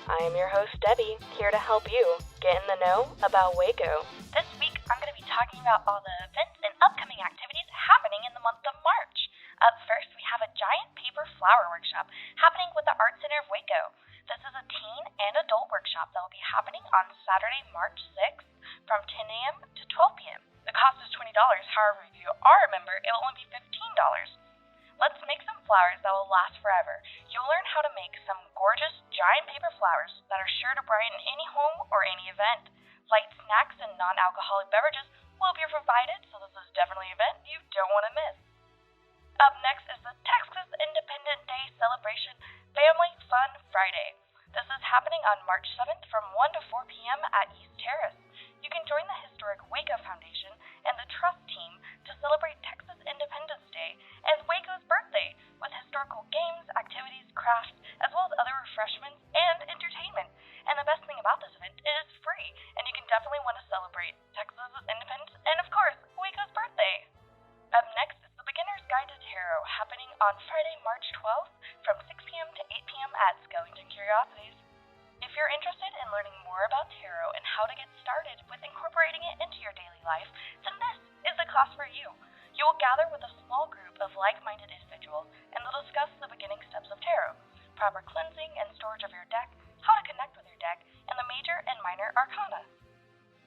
I am your host, Debbie, here to help you get in the know about Waco. This week, I'm going to be talking about all the events and upcoming activities happening in the month of March. Up first, we have a giant paper flower workshop happening with the Art Center of Waco. This is a teen and adult workshop that will be happening on Saturday, March 6th from 10 a.m. to 12 p.m. The cost is $20, however, if you are a member, it will only be $15. Let's make some flowers that will last forever. You'll learn how to make some gorgeous giant paper flowers that are sure to brighten any home or any event. Light snacks and non-alcoholic beverages will be provided, so this is definitely an event you don't want to miss. Up next is the Texas Independence Day Celebration Family Fun Friday. This is happening on March 7th from 1 to 4 p.m. at East Terrace. You can join the historic Waco Foundation and the Trust team to celebrate Texas Independence Day and Waco's birthday with historical games, activities, crafts, as well as other refreshments and entertainment. And the best thing about this event, it is free, and you can definitely want to celebrate Texas Independence and, of course, Waco's birthday. Up next is the Beginner's Guide to Tarot happening on Friday, March 12th from 6 p.m. to 8 p.m. at Skellington Curiosities. If you're interested in learning more about tarot and how to get started with incorporating it into your daily life, then this is the class for you. You will gather with a small group of like-minded individuals and they'll discuss the beginning steps of tarot, proper cleansing and storage of your deck, how to connect with your deck, and the major and minor arcana,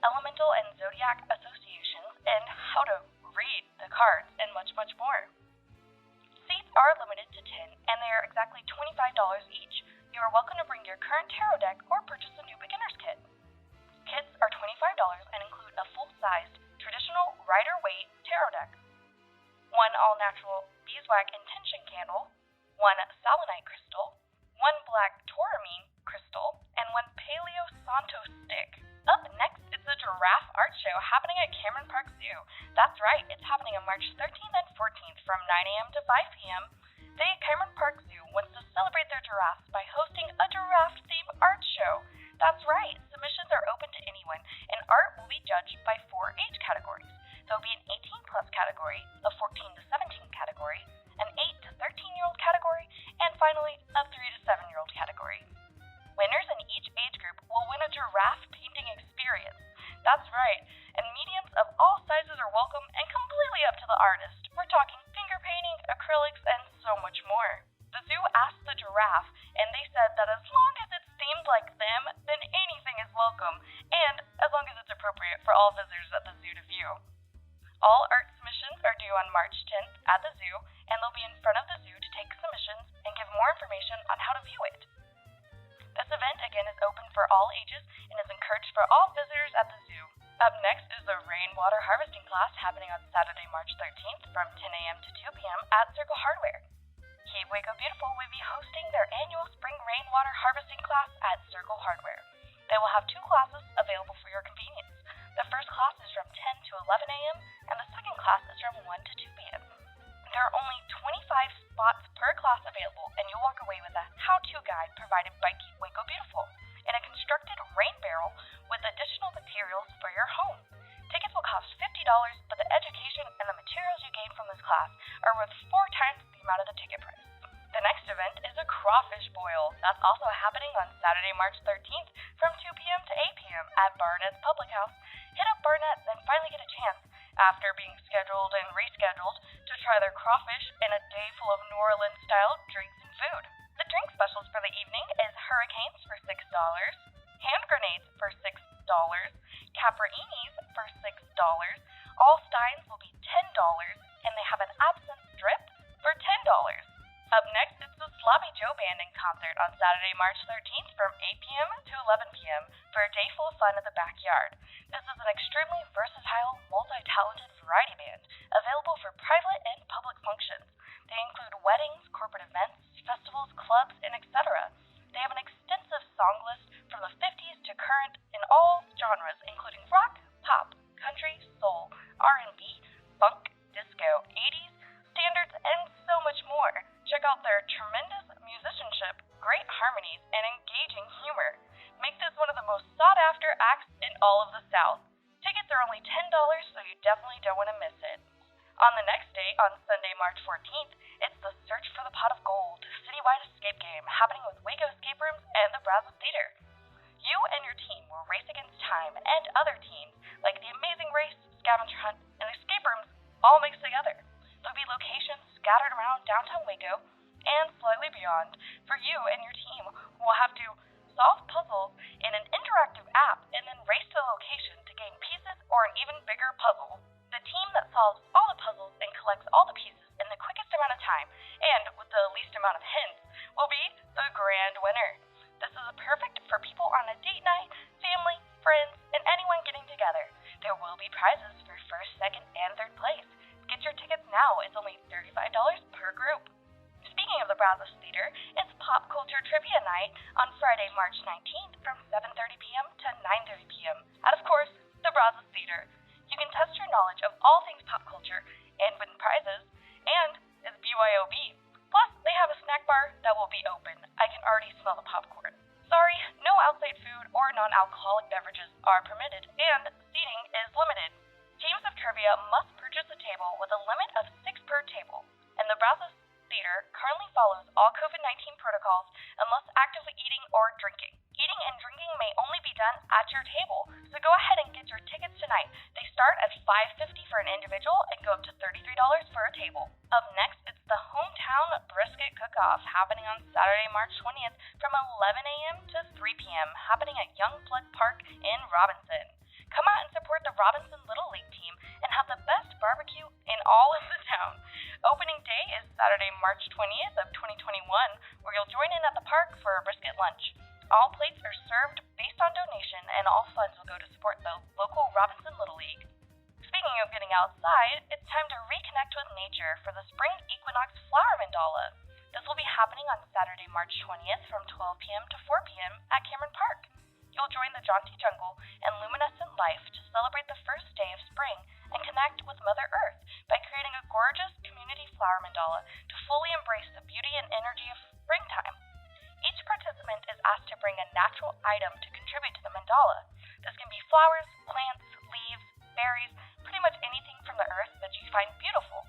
elemental and zodiac associations, and how to read the cards, and much, much more. Seats are limited to 10, and they are exactly $25 each. You are welcome to bring your current tarot deck or purchase a new beginner's kit. Kits are $25 and include a full-sized, traditional Rider-Waite tarot deck, one all-natural beeswax intention candle, one selenite crystal, one black tourmaline crystal, and one paleo santo stick. Up next is the Giraffe Art Show happening at Cameron Park Zoo. That's right, it's happening on March 13th and 14th from 9 a.m. to 5 p.m. They at Cameron Park Zoo wants to celebrate their giraffes by hosting a giraffe-themed art show. That's right, submissions are open to anyone, and art will be judged by 4 age categories. There will be an 18-plus category, a 14 to 17 category, an 8 to 13-year-old category, and finally, a 3 to 7-year-old category. Winners in each age group will win a giraffe painting experience. That's right, and mediums of all sizes are welcome and completely up to the artist. We're talking finger painting, acrylics, and so much more. The zoo asked the giraffe, and they said that as long as it's themed like them, then anything is welcome, and as long as it's appropriate for all visitors at the zoo to view. All art submissions are due on March 10th at the zoo, and they'll be in front of the zoo to take submissions and give more information on how to view it. This event, again, is open for all ages and is encouraged for all visitors at the zoo. Up next is the rainwater harvesting class happening on Saturday, March 13th from 10 a.m. to 2 p.m. at Circle Hardware. Keep Waco Beautiful will be hosting their annual spring rainwater harvesting class at Circle Hardware. They will have 2 classes available for your convenience. The first class is from 10 to 11 a.m. and the second class is from 1 to 2 p.m. There are only 25 spots per class available, and you'll walk away with a how-to guide provided by Keep Waco Beautiful and a constructed rain barrel with additional materials for your home. Tickets will cost $50, but the education and the materials you gain from this class are worth 4 times the amount of the ticket price. The next event is a crawfish boil. That's also happening on Saturday, March 13th from 2 p.m. to 8 p.m. at Barnett's Public House. Hit up Barnett's and finally get a chance, after being scheduled and rescheduled, to try their crawfish in a day full of New Orleans-style drinks and food. The drink specials for the evening is Hurricanes for $6, hand grenades for $6, Caprinis for $6, all steins will be $10, and they have an absinthe drip for $10. Up next is the Sloppy Joe Band in concert on Saturday, March 13th from 8 p.m. to 11 p.m. for a day full of fun at the backyard. This is an extremely versatile, multi-talented variety band available for private and public functions. They include weddings, corporate events, festivals, clubs, and etc. They have an extensive song list from the 50s to current in all genres, including rock, pop, country, soul, R&B, funk, disco, 80s, standards, and so much more. Check out their tremendous musicianship, great harmonies, and engaging humor. Make this one of the most sought-after acts in all of the South. Tickets are only $10, so you definitely don't want to miss it. On the next day, on Sunday, March 14th, it's the Search for the Pot of Gold citywide escape game happening with Waco Escape Rooms and the Brazos Theater. You and your team will race against time and other teams like the Amazing Race, Scavenger Hunt, and Escape Rooms all mixed together. There'll be locations scattered around downtown Waco and slightly beyond for you and your team who will have to solve puzzles in an interactive app and then race to the location to gain pieces or an even bigger puzzle. The team that solves all the puzzles and collects all the pieces in the quickest amount of time and with the least amount of hints will be the grand winner. This is perfect for people on a date night, family, friends, and anyone getting together. There will be prizes for first, second, and third place. Get your tickets now. It's only $35 per group. Speaking of the Brazos Theater, it's Pop Culture Trivia Night on Friday, March 19th from 7:30 p.m. to 9:30 p.m. at, of course, the Brazos Theater. You can test your knowledge of all things pop culture and win prizes, and it's BYOB. Plus, they have a snack bar that will be open. I can already smell the popcorn. Sorry, no outside food or non-alcoholic beverages are permitted, and seating is limited. Teams of trivia must purchase a table with a limit of 6 per table, and the Brazos Theater currently follows all COVID-19 protocols unless actively eating or drinking. Eating and drinking may only be done at your table, so go ahead and get your tickets tonight. They start at $5.50 for an individual and go up to $33 for a table. Up next, it's the Hometown Brisket Cook-Off happening on Saturday, March 20th from 11 a.m. to 3 p.m. happening at Young Blood Park in Robinson. Come out and support the Robinson Little League team and have the best barbecue in all of the town. Opening day is Saturday, March 20th of 2021, where you'll join in at the park for a brisket lunch. All plates are served based on donation, and all funds will go to support the local Robinson Little League. Speaking of getting outside, it's time to reconnect with nature for the Spring Equinox Flower Mandala. This will be happening on Saturday, March 20th from 12 p.m. to 4 p.m. at Cameron Park. You'll join the jaunty jungle and luminescent life to celebrate the first day of spring and connect with Mother Earth by creating a gorgeous community flower mandala to fully embrace the beauty and energy of springtime. Each participant is asked to bring a natural item to contribute to the mandala. This can be flowers, plants, leaves, berries, pretty much anything from the earth that you find beautiful.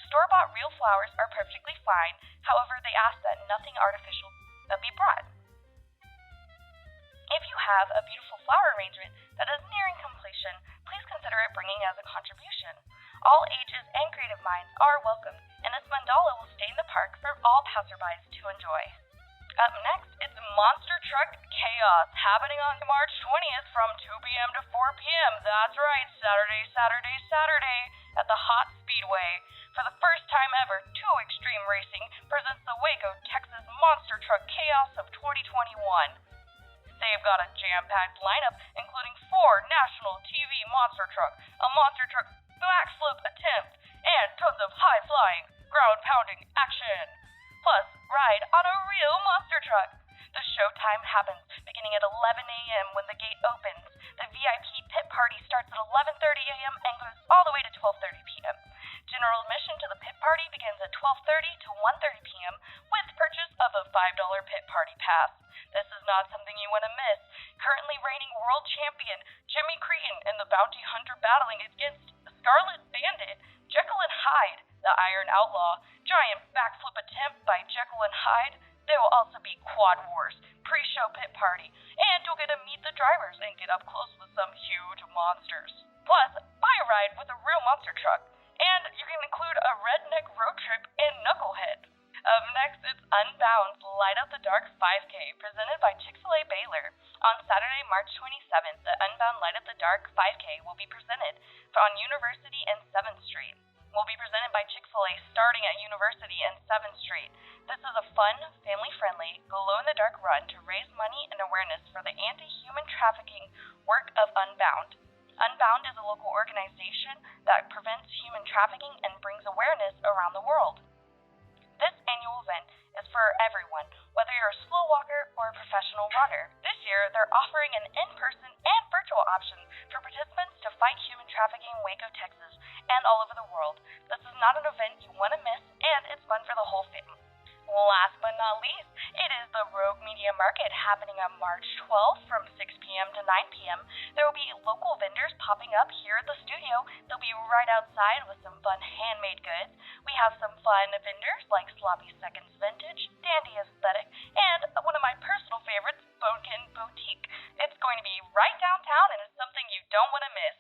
Store-bought real flowers are perfectly fine, however, they ask that nothing artificial be brought. If you have a beautiful flower arrangement that is nearing completion, please consider it bringing as a contribution. All ages and creative minds are welcome, and this mandala will stay in the park for all passerbys to enjoy. Up next, it's Monster Truck Chaos, happening on March 20th from 2 p.m. to 4 p.m. That's right, Saturday, at the Hot Speedway. For the first time ever, 2 Extreme Racing presents the Waco, Texas Monster Truck Chaos of 2021. They've got a jam-packed lineup, including 4 national TV monster trucks, a monster truck backflip attempt, and tons of high-flying, ground-pounding action. Plus, ride on a real monster truck. The showtime happens beginning at 11 a.m. when the gate opens. The VIP pit party starts at 11:30 a.m. and goes all the way to 12:30 p.m. General admission to the pit party begins at 12:30 to 1:30 p.m. with purchase of a $5 pit party pass. This is not something you want to miss. Currently reigning world champion Jimmy Cretan and the bounty hunter battling against Scarlet Bandit, Jekyll and Hyde, the Iron Outlaw, giant backflip attempt by Jekyll and Hyde. There will also be Quad Wars, pre-show pit party, and you'll get to meet the drivers and get up close with some huge monsters. Plus, buy a ride with a real monster truck, and you can include a redneck road trip and knucklehead. Up next, it's Unbound's Light Up the Dark 5K, presented by Chick-fil-A Baylor. On Saturday, March 27th, the Unbound Light Up the Dark 5K will be presented on University and 7th Street. Will be presented by Chick-fil-A starting at University and 7th Street. This is a fun, family-friendly, glow-in-the-dark run to raise money and awareness for the anti-human trafficking work of Unbound. Unbound is a local organization that prevents human trafficking and brings awareness around the world. This annual event is for everyone, whether you're a slow walker or a professional runner. This year, they're offering an in-person and virtual option for participants to fight human trafficking in Waco, Texas, and all over the world. This is not an event you want to miss, and it's fun for the whole family. Last but not least, it is the Rogue Media Market happening on March 12th from 6 p.m. to 9 p.m. There will be local vendors popping up here at the studio. They'll be right outside with some fun handmade goods. We have some fun vendors like Sloppy Seconds Vintage, Dandy Aesthetic, and one of my personal favorites, Bonekin Boutique. It's going to be right downtown and it's something you don't want to miss.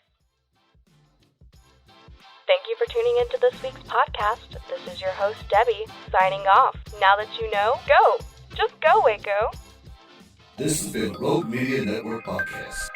Thank you for tuning into this week's podcast. This is your host, Debbie, signing off. Now that you know, go! Just go, Waco! This has been Rogue Media Network Podcast.